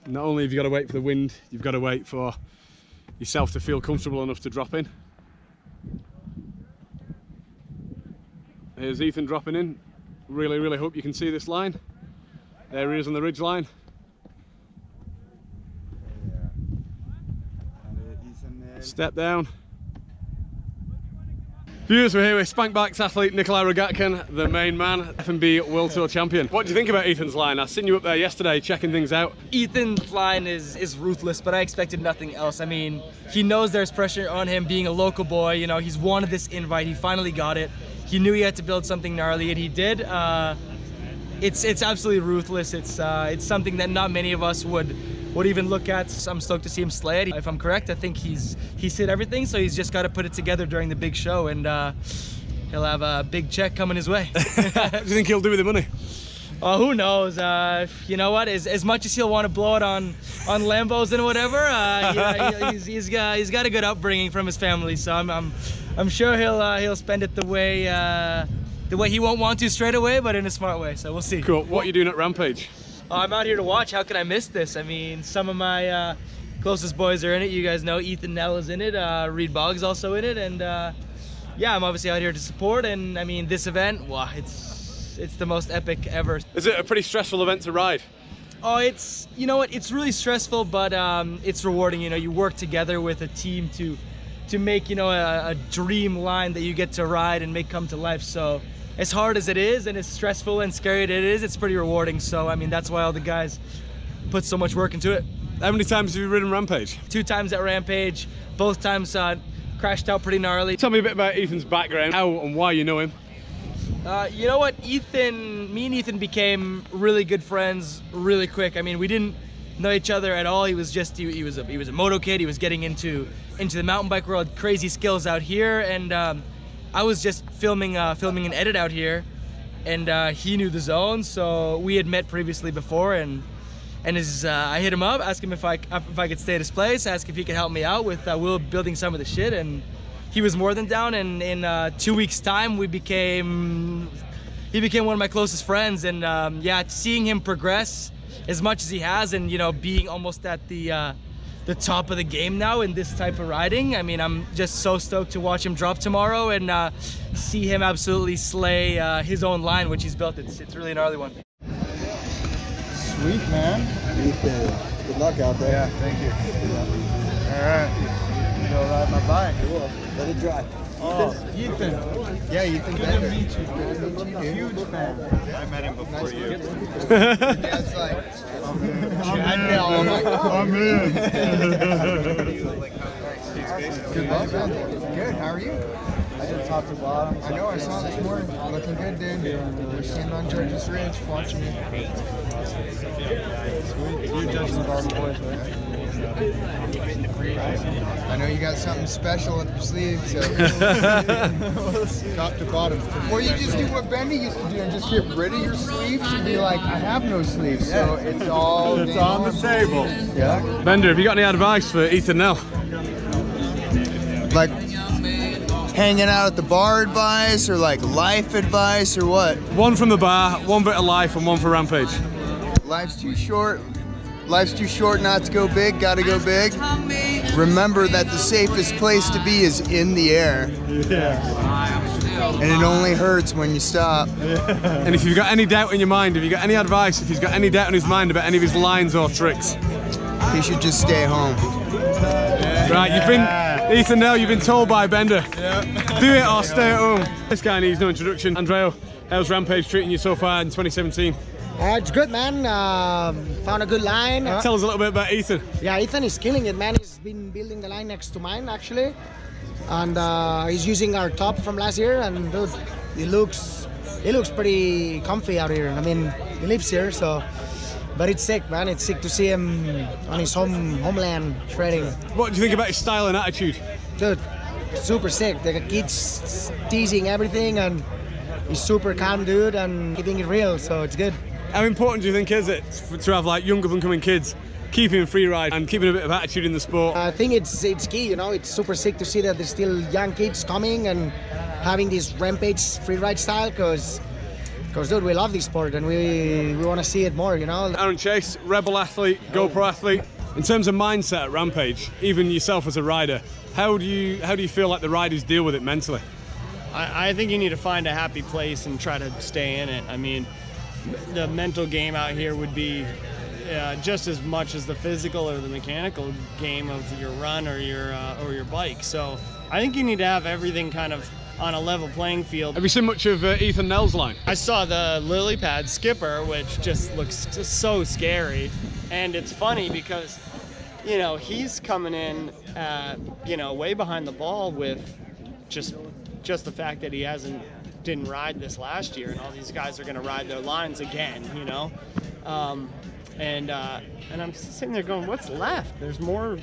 Not only have you got to wait for the wind, you've got to wait for yourself to feel comfortable enough to drop in. Here's Ethan dropping in. Really hope you can see this line. There he is on the ridge line. Step down. Viewers, we're here with Spankbacks athlete Nikolai Rogatkin, the main man, FMB World Tour champion. What do you think about Ethan's line? I've seen you up there yesterday checking things out. Ethan's line is ruthless, but I expected nothing else. I mean, he knows there's pressure on him being a local boy. You know, he's wanted this invite. He finally got it. He knew he had to build something gnarly, and he did. It's absolutely ruthless. It's something that not many of us would even look at. I'm stoked to see him slay it. If I'm correct, I think he's hit everything, so he's just got to put it together during the big show, and he'll have a big check coming his way. What do you think he'll do with the money? Oh, who knows? You know what? As much as he'll want to blow it on Lambos and whatever, he's got a good upbringing from his family, so I'm sure he'll spend it the way he won't want to straight away, but in a smart way. So we'll see. Cool. What are you doing at Rampage? I'm out here to watch. How could I miss this? I mean, some of my closest boys are in it. You guys know Ethan Nell is in it. Reed Boggs also in it, and yeah, I'm obviously out here to support. And I mean, this event, wow, it's the most epic ever. Is it a pretty stressful event to ride? Oh, you know what? It's really stressful, but it's rewarding. You know, you work together with a team to make, you know, a dream line that you get to ride and make come to life. So as hard as it is, and as stressful and scary as it is, it's pretty rewarding. So I mean, that's why all the guys put so much work into it. How many times have you ridden Rampage? 2 times at Rampage. Both times crashed out pretty gnarly. Tell me a bit about Ethan's background, how and why you know him. You know what, me and Ethan became really good friends really quick. I mean, we didn't know each other at all. He was a moto kid. He was getting into the mountain bike world, crazy skills out here, and I was just filming an edit out here, and he knew the zone, so we had met previously before, and I hit him up, asked him if I could stay at his place, asked if he could help me out with Will building some of the shit, and he was more than down. And in 2 weeks' time, he became one of my closest friends, and yeah, seeing him progress as much as he has, and you know, being almost at the top of the game now in this type of riding. I mean, I'm just so stoked to watch him drop tomorrow and see him absolutely slay his own line, which he's built. It's really an gnarly one. Sweet, man. Good luck out there. Yeah, thank you. All right. Go ride my bike. Cool. Let it dry. Oh, Ethan. Yeah, Ethan. Good to meet you. Good to meet you. Huge fan. I met him before you. Your dad's like, I'm in. Good luck, man. Good. How are you? I did top to bottom. I know. I saw this morning. Looking good, dude. We're standing on George's Ridge, watching you. Sweet. You're judging the Garden boys, right? I know you got something special up your sleeve, so top to bottom. Or you just do what Bendy used to do and just get rid of your sleeves and be like, I have no sleeves, so it's all on the table. Yeah. Bender, have you got any advice for Ethan Nell? Like hanging out at the bar advice, or like life advice, or what? One from the bar, one bit of life, and one for Rampage. Life's too short. Life's too short not to go big, gotta go big. Remember that the safest place to be is in the air. Yeah. And it only hurts when you stop. Yeah. And if you've got any doubt in your mind, if you've got any advice, if he's got any doubt in his mind about any of his lines or tricks, he should just stay home. Right, you've been, Ethan Nell, you've been told by Bender. Yeah. Do it or stay at home. This guy needs no introduction. Andreo, how's Rampage treating you so far in 2017? It's good, man. Found a good line. Tell us a little bit about Ethan. Yeah, Ethan is killing it, man. He's been building the line next to mine, actually. And he's using our top from last year, and dude, he looks pretty comfy out here. I mean, he lives here, so. But it's sick, man. It's sick to see him on his homeland shredding. What do you think about his style and attitude? Dude, super sick. The kid's teasing everything, and he's super calm, dude, and keeping it real, so it's good. How important do you think is it to have like young up-and-coming kids keeping free ride and keeping a bit of attitude in the sport? I think it's key, you know. It's super sick to see that there's still young kids coming and having this Rampage free ride style, because Because, dude, we love this sport and we want to see it more, you know? Aaron Chase, Rebel athlete, GoPro athlete. In terms of mindset at Rampage, even yourself as a rider, how do you feel like the riders deal with it mentally? I think you need to find a happy place and try to stay in it. I mean, the mental game out here would be just as much as the physical or the mechanical game of your run or your bike. So I think you need to have everything kind of on a level playing field. Have you seen much of Ethan Nell's line? I saw the lily pad skipper, which just looks just so scary. And it's funny because, you know, he's coming in, you know, way behind the ball with just the fact that he didn't ride this last year, and all these guys are going to ride their lines again, you know. And I'm sitting there going, what's left? There's more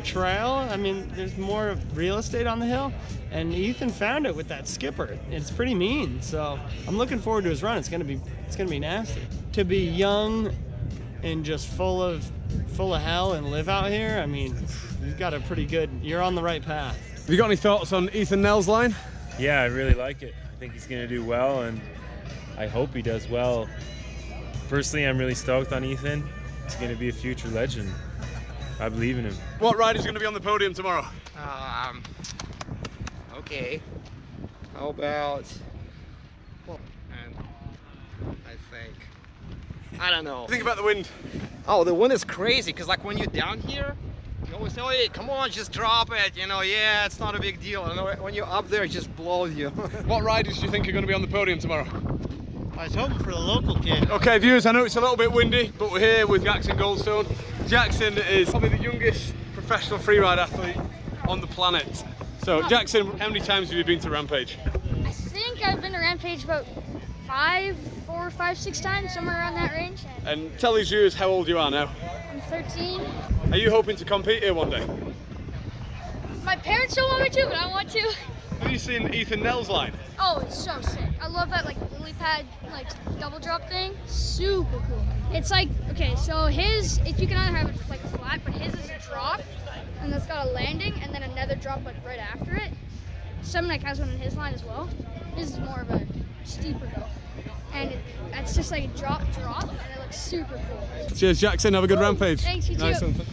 trail. I mean, there's more real estate on the hill, and Ethan found it with that skipper. It's pretty mean. So I'm looking forward to his run. It's gonna be nasty. To be young and just full of hell and live out here, I mean, you're on the right path. Have you got any thoughts on Ethan Nell's line? Yeah, I really like it. I think he's going to do well, and I hope he does well. Personally, I'm really stoked on Ethan. He's going to be a future legend. I believe in him. What rider's going to be on the podium tomorrow? Okay. How about... I think... I don't know. Think about the wind. Oh, the wind is crazy, because like when you're down here, you always say, hey, come on, just drop it. You know, yeah, it's not a big deal. And when you're up there, it just blows you. What riders do you think are going to be on the podium tomorrow? I was hoping for the local kid. Okay, viewers, I know it's a little bit windy, but we're here with Jackson Goldstone. Jackson is probably the youngest professional freeride athlete on the planet. So, Jackson, how many times have you been to Rampage? I think I've been to Rampage about 4, 5, 6 times, somewhere around that range. And tell these viewers how old you are now. I'm 13. Are you hoping to compete here one day? My parents don't want me to, but I want to. Have you seen Ethan Nell's line? Oh, it's so sick. I love that like lily pad like double drop thing. Super cool. It's like, okay, so his, if you can either have it like flat, but his is a drop, and that's got a landing, and then another drop like right after it. Semnick has one in his line as well. His is more of a steeper though. And it's just like a drop, and it looks super cool. Cheers, Jackson. Have a good Rampage. Thanks, you nice too. One.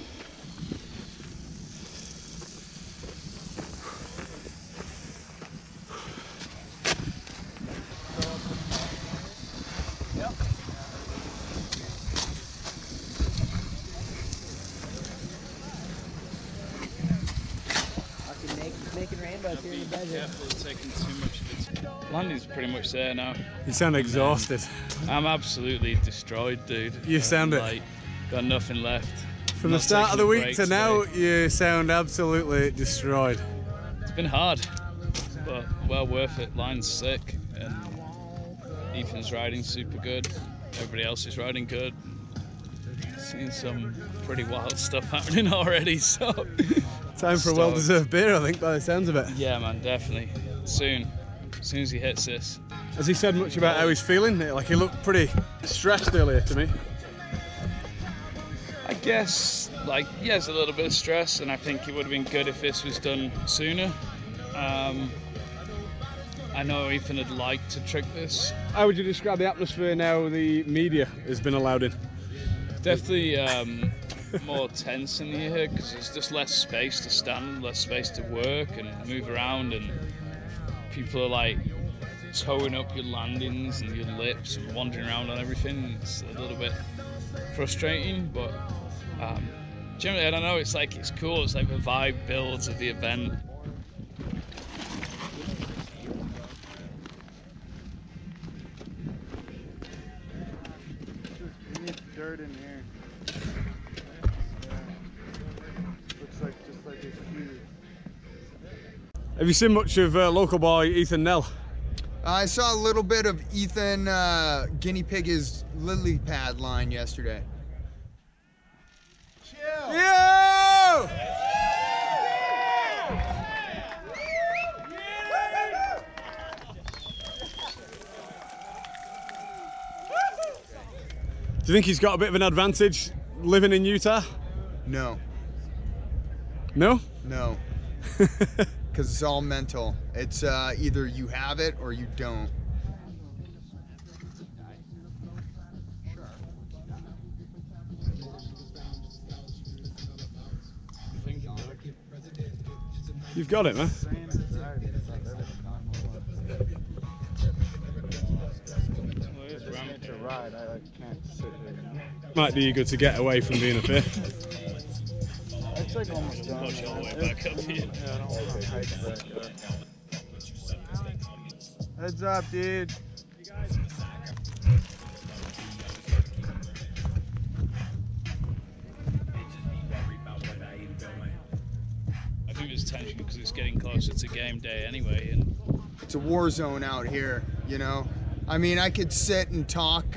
Making rainbows here in the desert. Taking too much of it. Landing's pretty much there now. You sound exhausted. I'm absolutely destroyed, dude. You sound it. Like, got nothing left. From the start of the week to now, you sound absolutely destroyed. It's been hard, but well worth it. Line's sick, and Ethan's riding super good. Everybody else is riding good. Seen some pretty wild stuff happening already, so... Time for a well-deserved beer, I think, by the sounds of it. Yeah, man, definitely. Soon. As soon as he hits this. Has he said much about how he's feeling? Like, he looked pretty stressed earlier to me. I guess, like, he has a little bit of stress, and I think it would have been good if this was done sooner. I know Ethan had liked to trick this. How would you describe the atmosphere now the media has been allowed in? Definitely more tense in here because there's just less space to stand, less space to work and move around, and people are like towing up your landings and your lips and wandering around on everything. It's a little bit frustrating, but generally, I don't know, it's cool. It's like the vibe builds of the event. Dirt in here. Looks like just like a cube. Have you seen much of local boy Ethan Nell? I saw a little bit of Ethan guinea pig his lily pad line yesterday. Chill. Yo! Do you think he's got a bit of an advantage living in Utah? No. No? No. Because it's all mental. It's either you have it or you don't. You've got it, man. It's a ride. I can't sit here. Might do you good to get away from being up here. It's like almost done. Push all the way back up here. Yeah, I don't want to hike back up. Heads up, dude. I think there's tension because it's getting closer to game day anyway, and It's a war zone out here, you know? I mean, I could sit and talk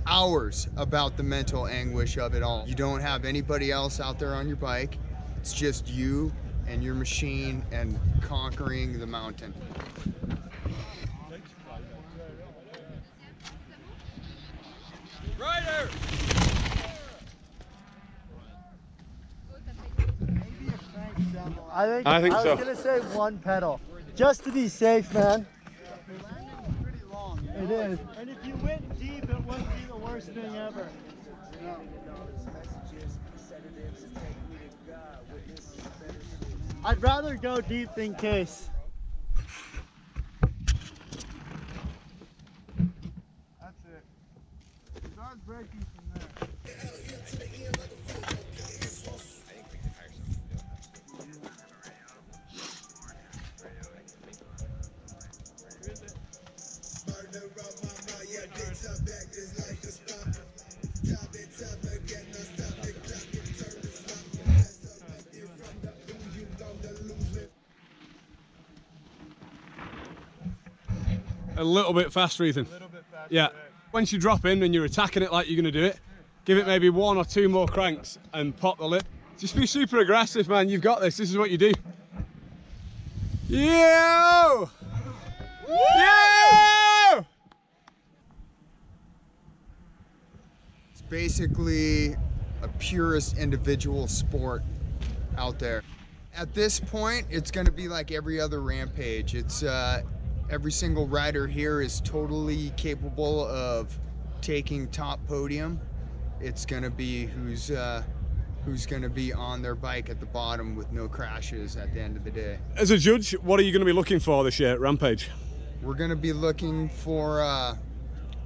hours about the mental anguish of it all. You don't have anybody else out there on your bike. It's just you and your machine and conquering the mountain. Rider! I think so. was gonna say one pedal, just to be safe, man. It is. And if you went deep, it wouldn't be the worst thing ever. I'd rather go deep than case. That's it. Start breaking from there. A little bit faster, Ethan. Yeah. Once you drop in and you're attacking it like you're going to do it, give it maybe 1 or 2 more cranks and pop the lip. Just be super aggressive, man. You've got this. This is what you do. Yo! Yo! It's basically a purest individual sport out there. At this point, it's going to be like every other Rampage. It's every single rider here is totally capable of taking top podium. It's going to be who's going to be on their bike at the bottom with no crashes at the end of the day. As a judge, what are you going to be looking for this year at Rampage? We're going to be looking for,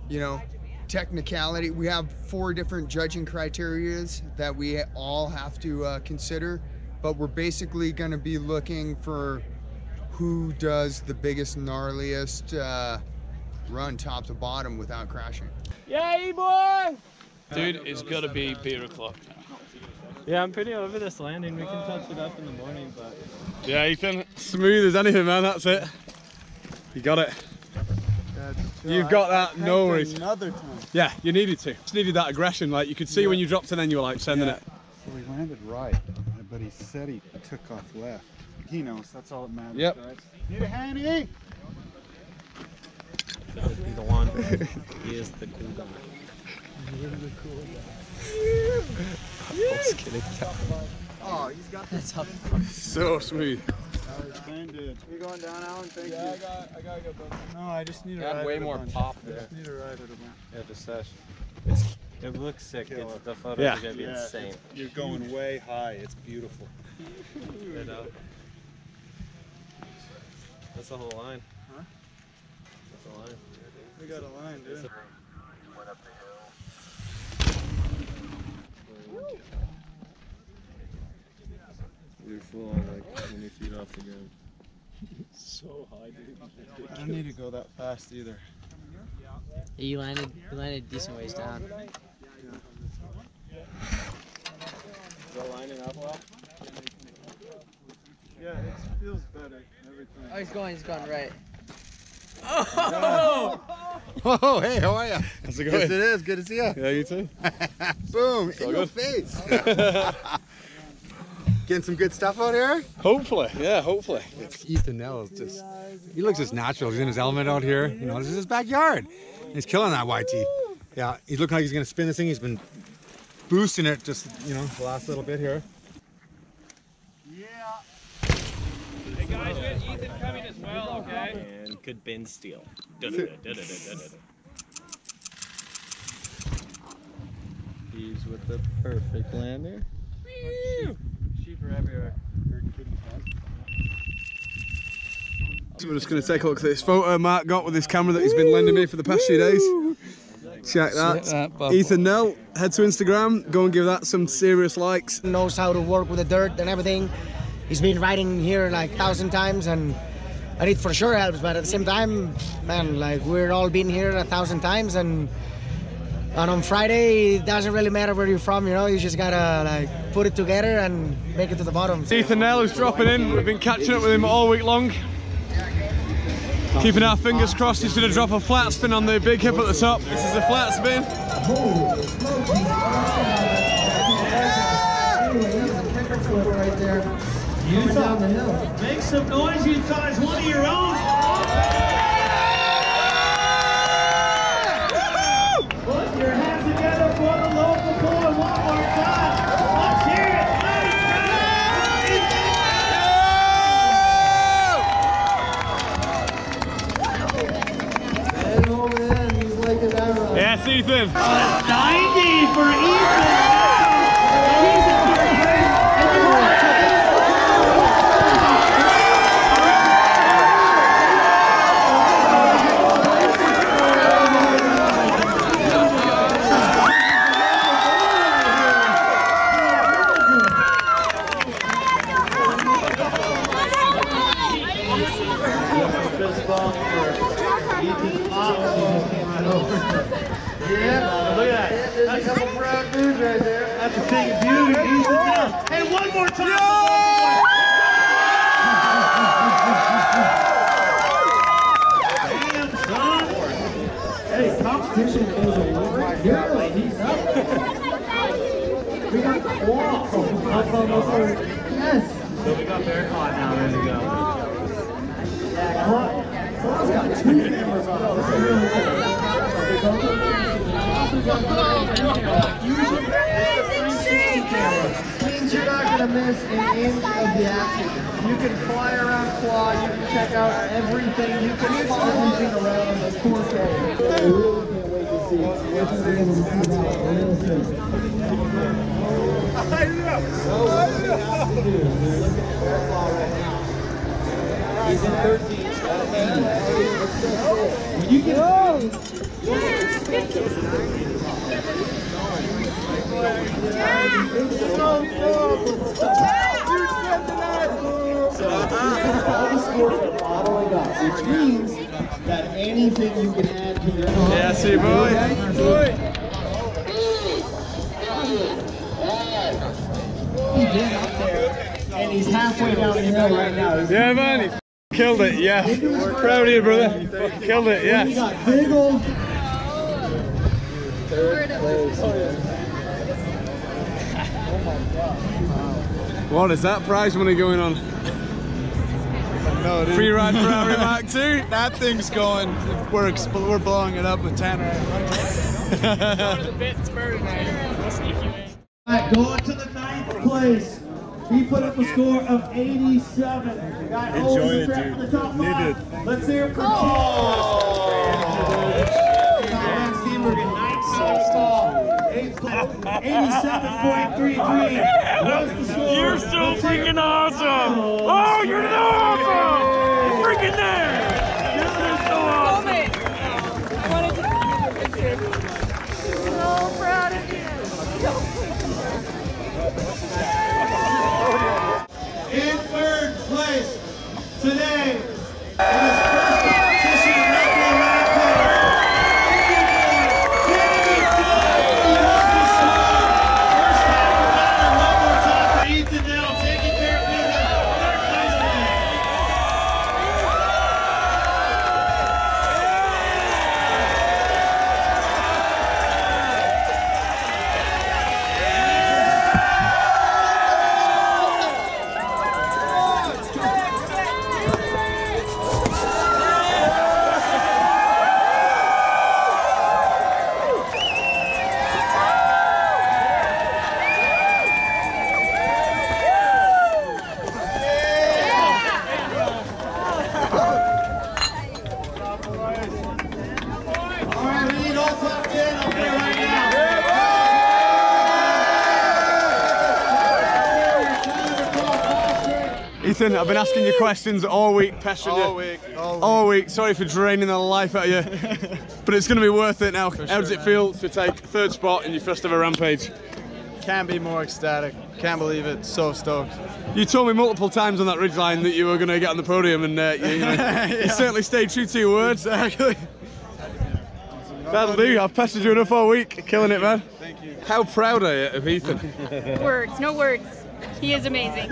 you know, technicality. We have 4 different judging criterias that we all have to consider, but we're basically going to be looking for who does the biggest, gnarliest run top to bottom without crashing. Yay, boy! dude, it's got to be beer o'clock now. Yeah, I'm pretty over this landing. We can touch it up in the morning, but... Yeah, Ethan, smooth as anything, man, that's it. You got it. You've got that, no worries. Another time. Yeah, you needed to. Just needed that aggression, like you could see when you dropped and then you were like sending it. So we landed right, but he said he took off left. He knows, that's all that matters, Yep. guys. Need a handy? That would be the one. He is the cool guy. Just kidding. Oh, he's got this up. So smooth. Landed. You going down, Alan? Thank you. I gotta go. No, I just need a Got ride. way at a more bunch. pop I there. just need a ride at a bunch. Yeah, the sesh. It looks sick. The photos Yeah. are gonna be insane. You're going way high. It's beautiful. You know? That's the whole line. Huh? That's the line. We got a line, dude. You're full on like 20 feet off the ground. So high, dude. I don't need to go that fast either. Yeah, you landed decent ways down. Is that lining up well? Yeah, it feels better. Everything. Oh, he's going right. Oh, hey, how are you? How's it Yes, going? it is. Good to see you. Yeah, you too. Boom, all in your good. face. Getting some good stuff out here? Hopefully, yeah, hopefully. Ethan Nell is just, he looks just natural. He's in his element out here. You know, this is his backyard. He's killing that YT. Yeah, he's looking like he's going to spin this thing. He's been boosting it just, you know, the last little bit here. Hey guys, we have Ethan coming as well, okay? And good bin steel. He's with the perfect lander. Sheep are everywhere. So we're just going to take a look at this photo Mark got with his camera that he's been lending me for the past few days. Check that. Ethan Nell, head to Instagram, go and give that some serious likes. Knows how to work with the dirt and everything. He's been riding here like 1,000 times and it for sure helps, but at the same time, man, like we're all been here 1,000 times and on Friday, it doesn't really matter where you're from, you know, you just gotta like put it together and make it to the bottom. Ethan Nell is dropping in, we've been catching up with him all week long. Keeping our fingers crossed, he's going to drop a flat spin on the big hip at the top. This is a flat spin. Utah, make some noise, Utah, it's one of your own. Put your hands together for the local boy one more time. Let's hear it. Yes, Ethan. 90 for Ethan. Yeah, look at that. That's a couple brown dudes right there. That's a thing of beauty. Ethan Nell. Hey, one more time. Damn, son. Hey, competition is a win. He's up. We got Claw. Yes. So we got Bear Claw now ready to go. Yeah, Claw's got 2 cameras on. This is really good. Means you're not going to miss an inch of the action. You can fly around Claw, you can check out everything, you can follow everything around on the 4K. I really can't wait to see He's in 13. When you get which means that anything you can add to your Yeah, see boy. And he's halfway down the hill right now. Yeah, man, he killed it, yeah. Proud of you, brother. You fucking killed it, yeah. He got big old... What is that prize money going on? No, dude. Free ride Ferrari Mark II? That thing's going, we're blowing it up with Tanner. Alright, going to the 9th place. He put up a score of 87. Got Enjoy it, dude. dude. The top Need 5. it. Let's hear it for Van Steenbergen, 9th stall. 87.33 was the score. You're so freaking awesome! Oh, you're so awesome! You're freaking there! You're so awesome! I wanted to take a picture. So proud of you. In 3rd place today, in his first competition in Metro Rapids, first time for Matter, one more time for Ethan Nell, taking care of business. 3rd place today. Ethan, I've been asking you questions all week, pestering you. All week. Sorry for draining the life out of you. But it's going to be worth it now. How does it feel to take third spot in your first ever Rampage? Can't be more ecstatic. Can't believe it. So stoked. You told me multiple times on that ridgeline that you were going to get on the podium, and you certainly stayed true to your word. Exactly. That'll do. I've pestered you enough all week. Killing it, man. Thank you. How proud are you of Ethan? Words, no words. He is amazing.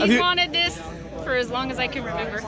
He's wanted this for as long as I can remember.